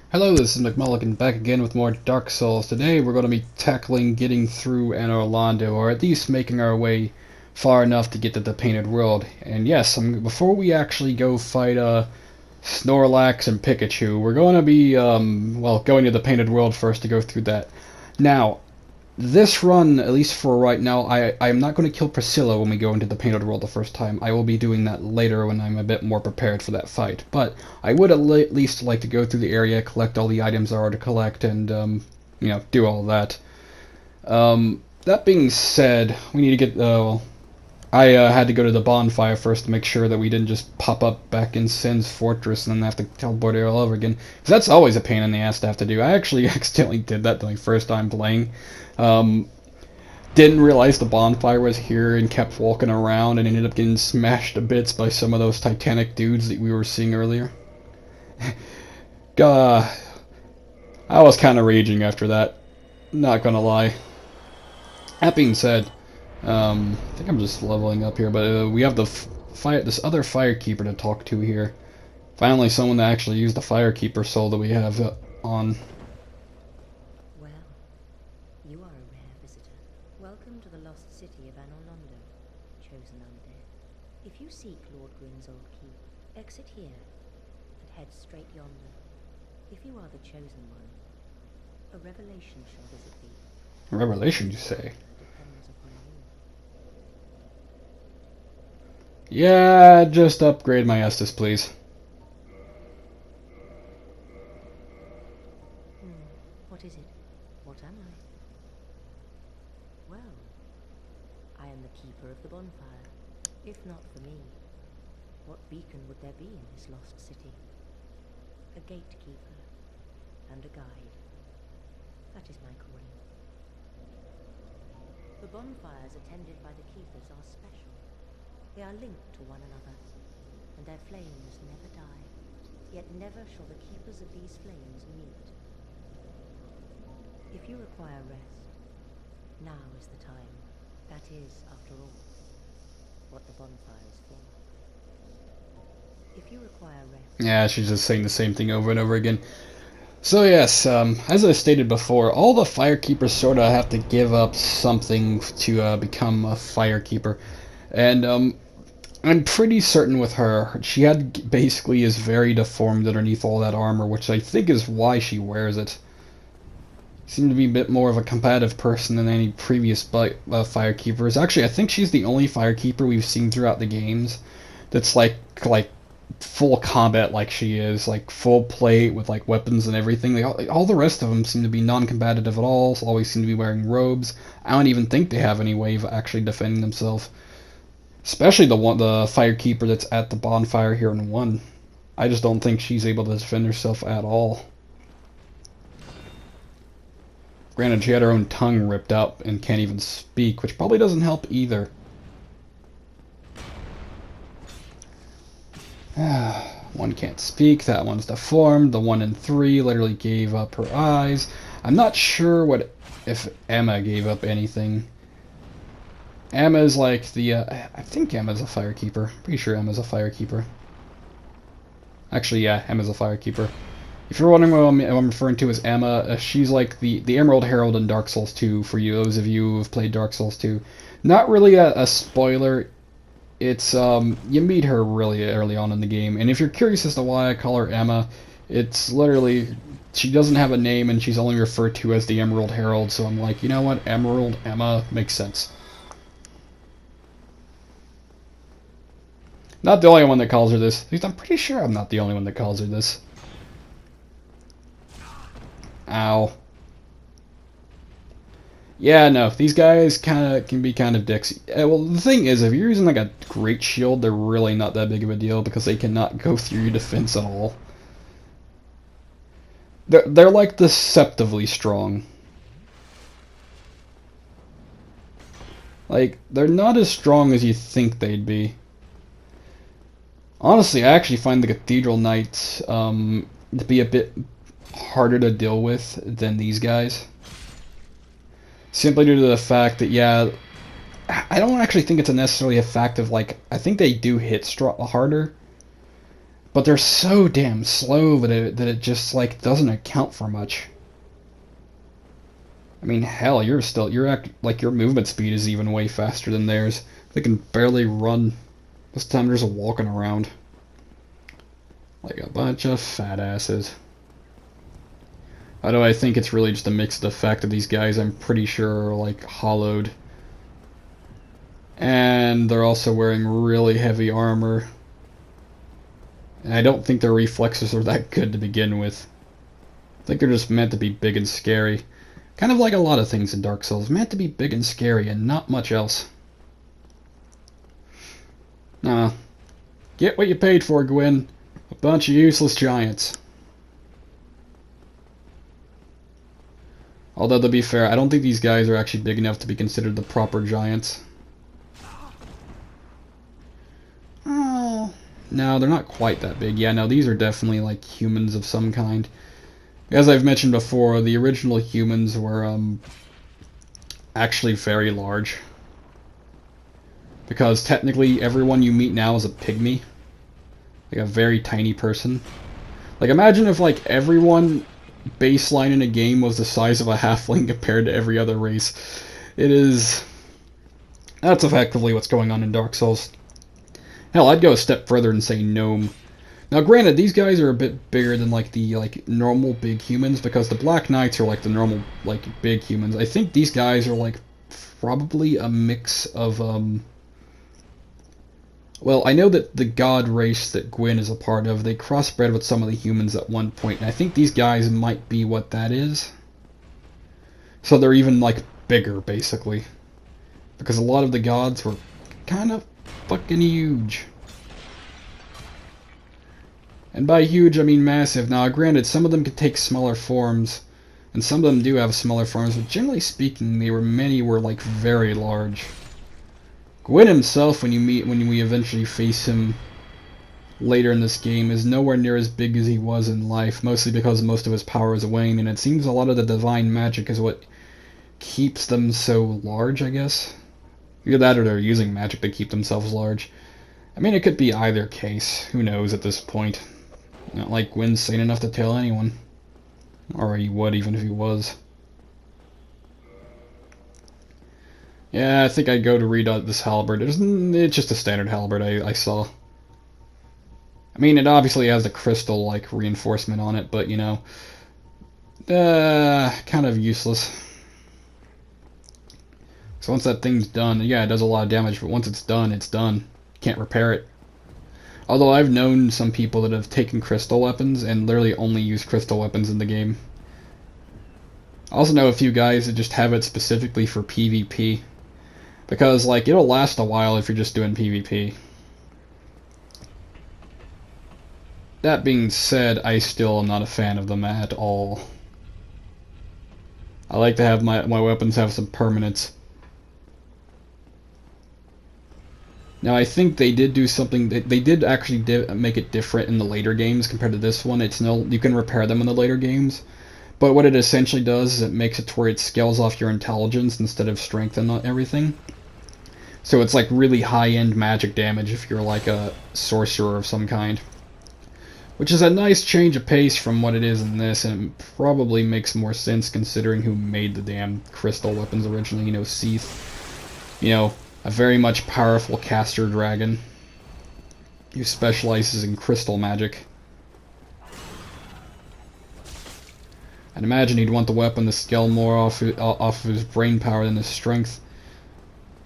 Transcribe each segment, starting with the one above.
Hello, this is McMulligan back again with more Dark Souls. Today we're going to be tackling getting through Anor Londo, or at least making our way far enough to get to the Painted World. And yes, before we actually go fight Snorlax and Pikachu, we're going to be, going to the Painted World first to go through that. Now, this run, at least for right now, I'm not going to kill Priscilla when we go into the Painted World the first time. I will be doing that later when I'm a bit more prepared for that fight. But I would at least like to go through the area, collect all the items there are to collect, and, do all that. That being said, we need to get, I had to go to the bonfire first to make sure that we didn't just pop up back in Sin's Fortress and then have to teleport it all over again. Because that's always a pain in the ass to have to do. I actually accidentally did that the first time playing. Um, didn't realize the bonfire was here and kept walking around and ended up getting smashed to bits by some of those Titanic dudes that we were seeing earlier. uh, I was kind of raging after that. Not gonna lie. That being said, I think I'm just leveling up here, but we have this other firekeeper to talk to here. Finally, someone that actually used the firekeeper soul that we have on. Well, you are a rare visitor. Welcome to the lost city of Anor Londo, chosen undead. If you seek Lord Gwyn's old keep, exit here and head straight yonder. If you are the chosen one, a revelation shall visit thee. Revelation, you say? Depends upon you. Yeah, just upgrade my Estus, please. What is it? What am I? Well, I am the keeper of the bonfire. If not for me, what beacon would there be in this lost city? A gatekeeper and a guide. That is my calling. The bonfires attended by the keepers are special. They are linked to one another, and their flames never die. Yet never shall the keepers of these flames meet. If you require rest, now is the time. That is, after all, what the bonfire is for. If you require rest... Yeah, she's just saying the same thing over and over again. So yes, as I stated before, all the firekeepers sort of have to give up something to become a firekeeper. And I'm pretty certain with her, she had basically is very deformed underneath all that armor, which I think is why she wears it. Seemed to be a bit more of a combative person than any previous firekeepers. Actually, I think she's the only firekeeper we've seen throughout the games that's like full combat like she is, like full plate with like weapons and everything. All the rest of them seem to be non-combative at all. So always seem to be wearing robes. I don't even think they have any way of actually defending themselves. Especially the firekeeper that's at the bonfire here in 1. I just don't think she's able to defend herself at all. Granted, she had her own tongue ripped out and can't even speak, which probably doesn't help either. One can't speak, that one's deformed, the one in 3 literally gave up her eyes. I'm not sure if Emma gave up anything. Emma's like I think Emma's a firekeeper. Pretty sure Emma's a firekeeper. Actually, yeah, Emma's a firekeeper. If you're wondering what I'm referring to as Emma, she's like the Emerald Herald in Dark Souls 2, for those of you who have played Dark Souls 2. Not really a spoiler. It's, you meet her really early on in the game, and if you're curious as to why I call her Emma, it's literally, she doesn't have a name and she's only referred to as the Emerald Herald, so I'm like, you know what, Emerald, Emma, makes sense. Not the only one that calls her this. At least I'm pretty sure I'm not the only one that calls her this. Ow. Yeah, no, these guys can be kind of dicks. Well, the thing is, if you're using like a great shield, they're really not that big of a deal because they cannot go through your defense at all. They're like deceptively strong. Like, they're not as strong as you think they'd be. Honestly, I actually find the Cathedral Knights to be a bit harder to deal with than these guys. Simply due to the fact that, yeah, I don't actually think it's necessarily a fact of, like, I think they do hit harder. but they're so damn slow that it just like doesn't account for much. I mean, hell, like your movement speed is even way faster than theirs. They can barely run. This time they're just walking around like a bunch of fat asses. Although I think it's really just a mix of the fact that these guys, I'm pretty sure, are like hollowed. And they're also wearing really heavy armor. And I don't think their reflexes are that good to begin with. I think they're just meant to be big and scary. Kind of like a lot of things in Dark Souls, meant to be big and scary and not much else. Nah. Get what you paid for, Gwyn. A bunch of useless giants. Although, to be fair, I don't think these guys are actually big enough to be considered the proper giants. Oh. No, they're not quite that big. Yeah, no, these are definitely like humans of some kind. As I've mentioned before, the original humans were actually very large. Because technically everyone you meet now is a pygmy. Like a very tiny person. Like imagine if like everyone baseline in a game was the size of a halfling compared to every other race. That's effectively what's going on in Dark Souls. Hell, I'd go a step further and say gnome. Now, granted, these guys are a bit bigger than like the normal big humans because the Black Knights are like the normal like big humans. I think these guys are like probably a mix of well, I know that the god race that Gwyn is a part of, they crossbred with some of the humans at one point, and I think these guys might be what that is. So they're even like bigger, basically, because a lot of the gods were kind of fucking huge. And by huge, I mean massive. Now, granted, some of them could take smaller forms, and some of them do have smaller forms, but generally speaking, many were like very large. Gwyn himself, when we eventually face him later in this game, is nowhere near as big as he was in life, mostly because most of his power is waned, and it seems a lot of the divine magic is what keeps them so large, I guess. Either that or they're using magic to keep themselves large. I mean, it could be either case. Who knows at this point? Not like Gwyn's sane enough to tell anyone. Or he would, even if he was. Yeah, I think I'd go to read this halberd. It's just a standard halberd I saw. I mean, it obviously has the crystal, like, reinforcement on it, but, you know, kind of useless. So once that thing's done, yeah, it does a lot of damage, but once it's done, it's done. Can't repair it. Although I've known some people that have taken crystal weapons and literally only use crystal weapons in the game. I also know a few guys that just have it specifically for PvP. Because, like, it'll last a while if you're just doing PvP. That being said, I still am not a fan of them at all. I like to have my weapons have some permanence. Now, I think they did do something. They did actually make it different in the later games compared to this one. You can repair them in the later games, but what it essentially does is it makes it to where it scales off your intelligence instead of strength and everything. So it's like really high-end magic damage if you're like a sorcerer of some kind, which is a nice change of pace from what it is in this, and it probably makes more sense considering who made the damn crystal weapons originally. You know, Seath. You know, a very much powerful caster dragon who specializes in crystal magic. I'd imagine he'd want the weapon to scale more off of his brain power than his strength,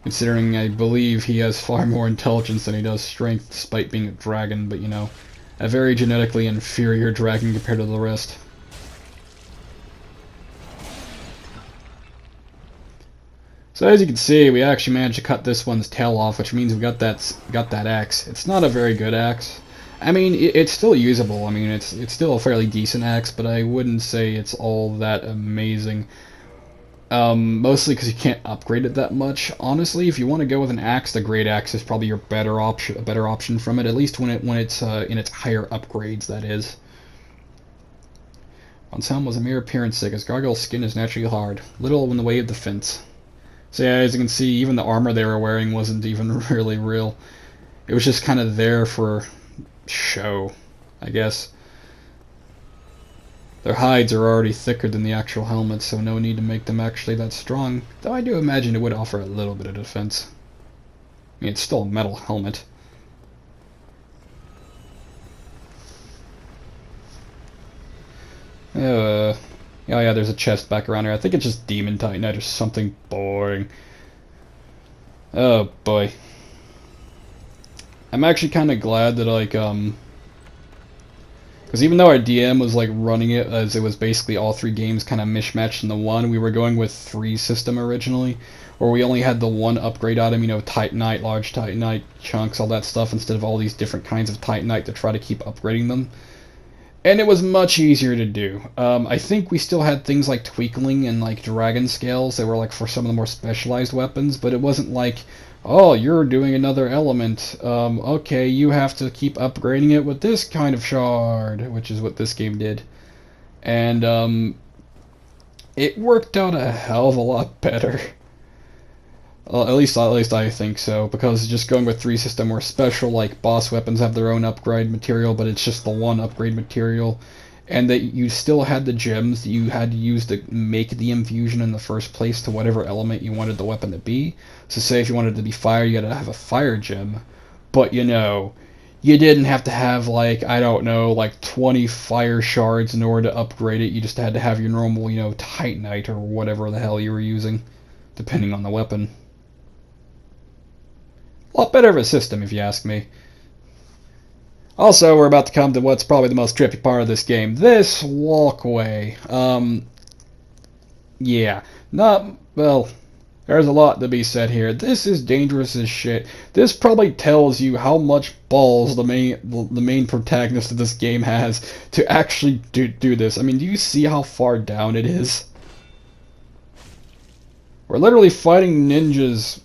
considering I believe he has far more intelligence than he does strength, despite being a dragon, but you know, a very genetically inferior dragon compared to the rest. So as you can see, we actually managed to cut this one's tail off, which means we got that axe. It's not a very good axe. I mean, it's still usable. I mean, it's still a fairly decent axe, but I wouldn't say it's all that amazing. Mostly because you can't upgrade it that much. Honestly, if you want to go with an axe, the great axe is probably your better option from it. At least when it's in its higher upgrades, that is. Once helm was a mere appearance sake, as Gargoyle's skin is naturally hard, little in the way of defense. So yeah, as you can see, even the armor they were wearing wasn't even really real. It was just kind of there for show. I guess. Their hides are already thicker than the actual helmets, so no need to make them actually that strong. Though I do imagine it would offer a little bit of defense. I mean, it's still a metal helmet. Oh yeah, there's a chest back around here. I think it's just Demon Titanite or something boring. Oh boy. I'm actually kind of glad that, like, because even though our DM was, like, running it as it was basically all three games kind of mishmashed into one, we were going with 3 system originally, where we only had the one upgrade item, you know, Titanite, large Titanite, chunks, all that stuff, instead of all these different kinds of Titanite to try to keep upgrading them. And it was much easier to do. I think we still had things like Tweakling and like Dragon Scales that were like for some of the more specialized weapons, but it wasn't like, oh, you're doing another element. Okay, you have to keep upgrading it with this kind of shard, which is what this game did. And it worked out a hell of a lot better. At least I think so, because just going with 3 system where special, like, boss weapons have their own upgrade material, but it's just the one upgrade material, and that you still had the gems that you had to use to make the infusion in the first place to whatever element you wanted the weapon to be. So say if you wanted it to be fire, you had to have a fire gem, but, you know, you didn't have to have, like, I don't know, like 20 fire shards in order to upgrade it. You just had to have your normal, you know, Titanite or whatever the hell you were using, depending on the weapon. A lot better of a system, if you ask me. Also, we're about to come to what's probably the most trippy part of this game. This walkway. Yeah. Well, there's a lot to be said here. This is dangerous as shit. This probably tells you how much balls the main protagonist of this game has to actually do this. I mean, do you see how far down it is? We're literally fighting ninjas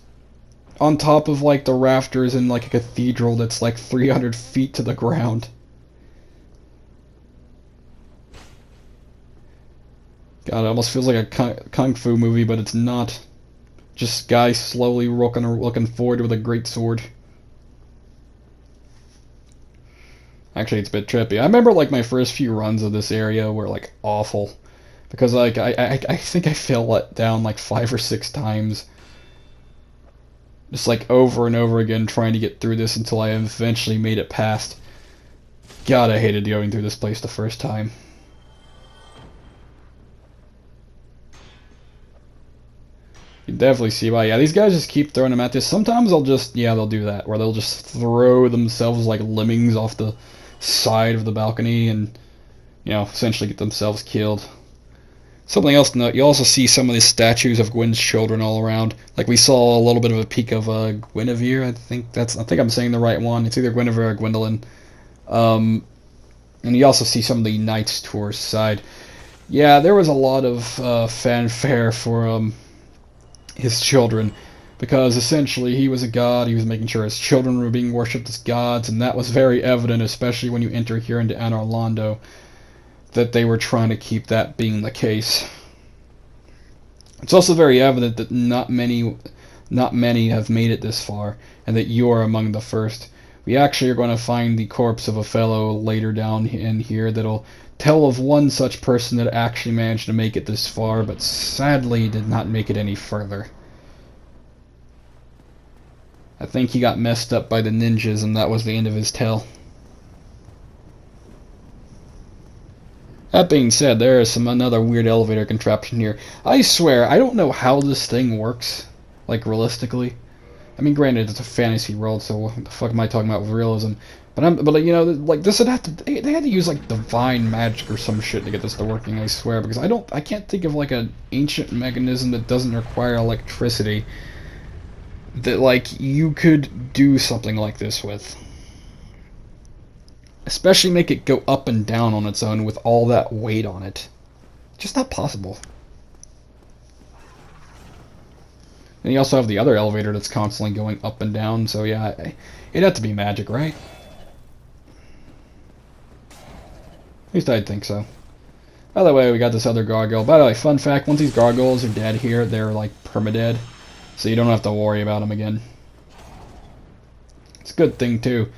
on top of, like, the rafters in, like, a cathedral that's, like, 300 feet to the ground. God, it almost feels like a kung fu movie, but it's not. Just guys slowly looking forward with a great sword. Actually, it's a bit trippy. I remember, like, my first few runs of this area were, like, awful. Because, like, I think I fell down, like, 5 or 6 times. Just like over and over again trying to get through this until I eventually made it past. God, I hated going through this place the first time. You can definitely see why. Yeah, these guys just keep throwing them at this. Sometimes they'll do that, where they'll just throw themselves like lemmings off the side of the balcony and, you know, essentially get themselves killed. Something else to note, you also see some of these statues of Gwyn's children all around. Like we saw a little bit of a peek of Guinevere, I think I'm saying the right one. It's either Guinevere or Gwendolyn. And you also see some of the Knights Tours side. Yeah, there was a lot of fanfare for his children, because essentially he was a god, he was making sure his children were being worshipped as gods, and that was very evident, especially when you enter here into Anor Londo, that they were trying to keep that being the case. It's also very evident that not many have made it this far, and that you are among the first. We actually are going to find the corpse of a fellow later down in here that'll tell of one such person that actually managed to make it this far, but sadly did not make it any further. I think he got messed up by the ninjas, and that was the end of his tale. That being said, there is another weird elevator contraption here. I swear, I don't know how this thing works, like, realistically. I mean, granted, it's a fantasy world, so what the fuck am I talking about with realism? But you know, like, this would have to, they had to use, like, divine magic or some shit to get this to working, I swear, because I can't think of, like, an ancient mechanism that doesn't require electricity that, like, you could do something like this with. Especially make it go up and down on its own with all that weight on it. Just not possible. And you also have the other elevator that's constantly going up and down, so yeah, it'd have to be magic, right? At least I'd think so. By the way, we got this other gargoyle. By the way, fun fact, once these gargoyles are dead here, they're like permadead, so you don't have to worry about them again. It's a good thing, too.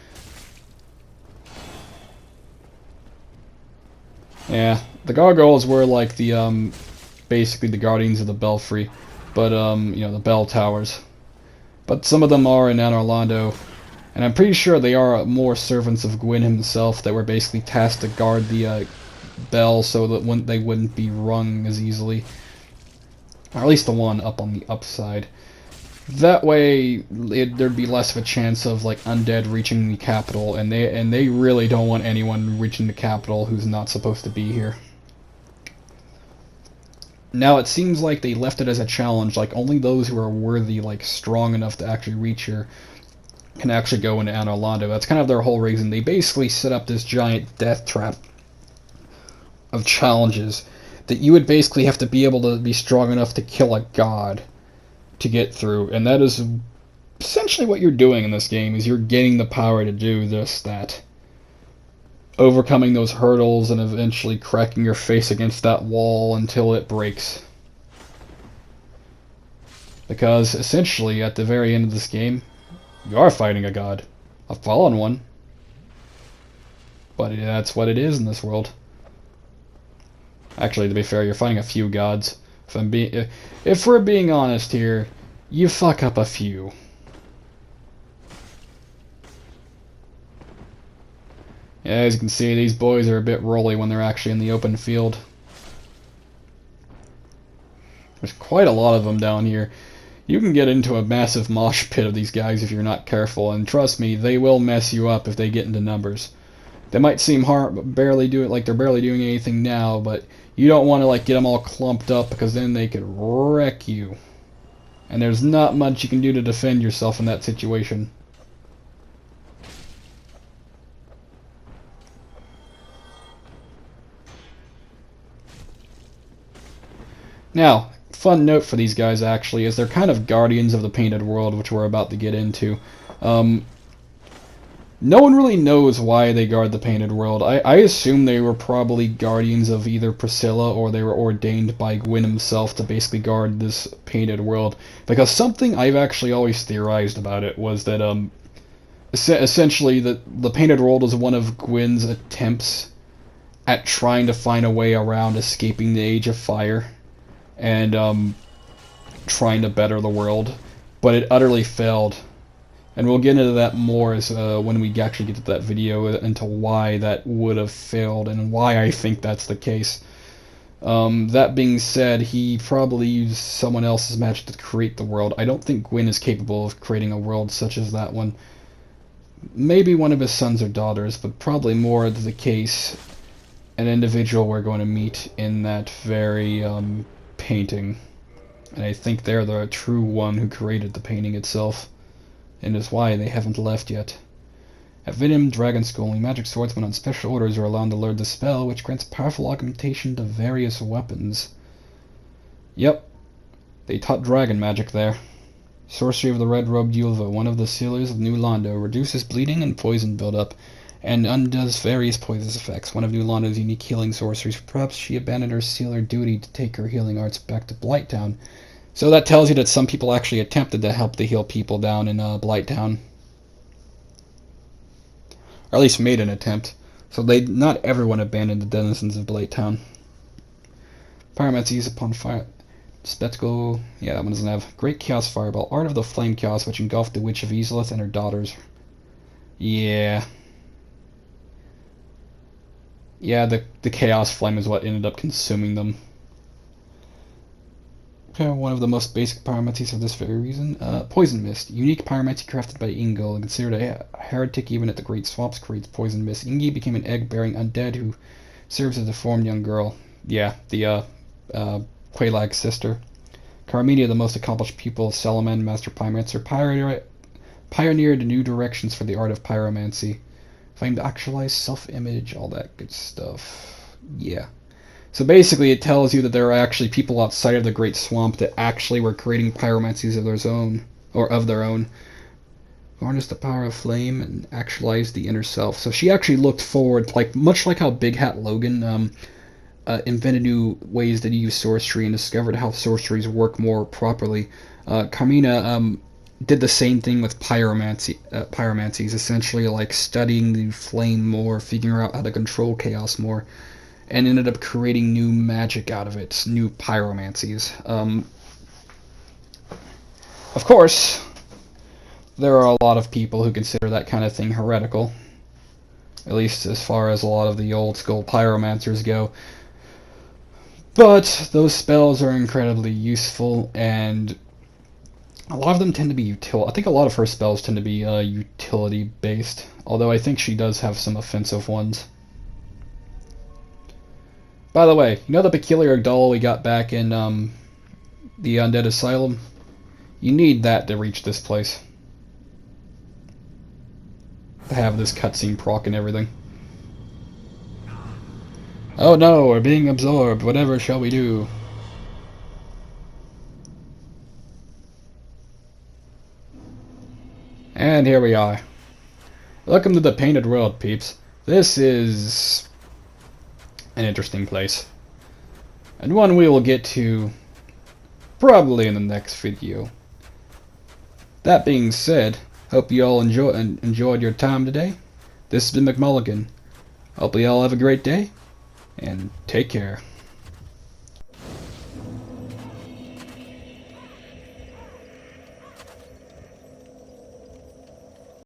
Yeah, the gargoyles were like the basically the guardians of the belfry, but you know, the bell towers. But some of them are in Anor Londo, and I'm pretty sure they are more servants of Gwyn himself that were basically tasked to guard the bell so that they wouldn't be rung as easily. Or at least the one up on the upside. That way, there'd be less of a chance of like undead reaching the capital, and they really don't want anyone reaching the capital who's not supposed to be here. Now it seems like they left it as a challenge, like only those who are worthy, like strong enough to actually reach here, can actually go into Anor Londo. That's kind of their whole reason. They basically set up this giant death trap of challenges that you would basically have to be able to be strong enough to kill a god to get through, and that is essentially what you're doing in this game, is you're getting the power to do this, that. Overcoming those hurdles and eventually cracking your face against that wall until it breaks. Because, essentially, at the very end of this game, you are fighting a god. A fallen one. But that's what it is in this world. Actually, to be fair, you're fighting a few gods. If we're being honest here, you fuck up a few. Yeah, as you can see, these boys are a bit rolly when they're actually in the open field. There's quite a lot of them down here. You can get into a massive mosh pit of these guys if you're not careful, and trust me, they will mess you up if they get into numbers. They might seem barely do it like they're barely doing anything now, but you don't want to like get them all clumped up because then they could wreck you. And there's not much you can do to defend yourself in that situation. Now, fun note for these guys actually is they're kind of guardians of the Painted World, which we're about to get into. No one really knows why they guard the Painted World. I assume they were probably guardians of either Priscilla or they were ordained by Gwyn himself to basically guard this Painted World. Because something I've actually always theorized about it was that essentially the Painted World was one of Gwyn's attempts at trying to find a way around escaping the Age of Fire and trying to better the world, but it utterly failed. And we'll get into that more as when we actually get to that video, into why that would have failed and why I think that's the case. That being said, he probably used someone else's magic to create the world. I don't think Gwyn is capable of creating a world such as that one. Maybe one of his sons or daughters, but probably more the case an individual we're going to meet in that very painting. And I think they're the true one who created the painting itself, and is why they haven't left yet. At Venom Dragon School, only magic swordsmen on special orders are allowed to learn the spell, which grants powerful augmentation to various weapons. Yep, they taught dragon magic there. Sorcery of the Red-Robed Yulva, one of the sealers of New Londo, reduces bleeding and poison buildup, and undoes various poison effects. One of New Londo's unique healing sorceries. Perhaps she abandoned her sealer duty to take her healing arts back to Blighttown. So that tells you that some people actually attempted to help to heal people down in Blighttown. Or at least made an attempt. So not everyone abandoned the denizens of Blighttown. Pyromancy used upon fire. Spectacle. Yeah, that one doesn't have. Great Chaos Fireball. Art of the Flame Chaos, which engulfed the Witch of Izalith and her daughters. Yeah. Yeah, the Chaos Flame is what ended up consuming them. One of the most basic pyromancies for this very reason. Poison Mist. Unique pyromancy crafted by Ingol, and considered a heretic even at the Great Swamps, creates Poison Mist. Ingi became an egg-bearing undead who serves as a deformed young girl. Yeah, the Quelaag's sister. Carmenia, the most accomplished pupil of Salaman, Master Pyromancer, pioneered new directions for the art of pyromancy. Flame to actualize self-image, all that good stuff. Yeah. So basically it tells you that there are actually people outside of the Great Swamp that actually were creating pyromancies of their own. Harness the power of flame and actualize the inner self. So she actually looked forward, much like how Big Hat Logan invented new ways to use sorcery and discovered how sorceries work more properly. Carmina did the same thing with pyromancies, essentially like studying the flame more, figuring out how to control chaos more. and ended up creating new magic out of it, new pyromancies. Of course, there are a lot of people who consider that kind of thing heretical, at least as far as a lot of the old school pyromancers go. But those spells are incredibly useful, and a lot of them tend to be I think a lot of her spells tend to be utility based, although I think she does have some offensive ones. By the way, you know the peculiar doll we got back in the Undead Asylum? You need that to reach this place. To have this cutscene proc and everything. Oh no, we're being absorbed. Whatever shall we do? And here we are. Welcome to the Painted World, peeps. This is an interesting place. And one we will get to probably in the next video. That being said, hope you all enjoyed your time today. This has been McMulligan. Hope you all have a great day, and take care.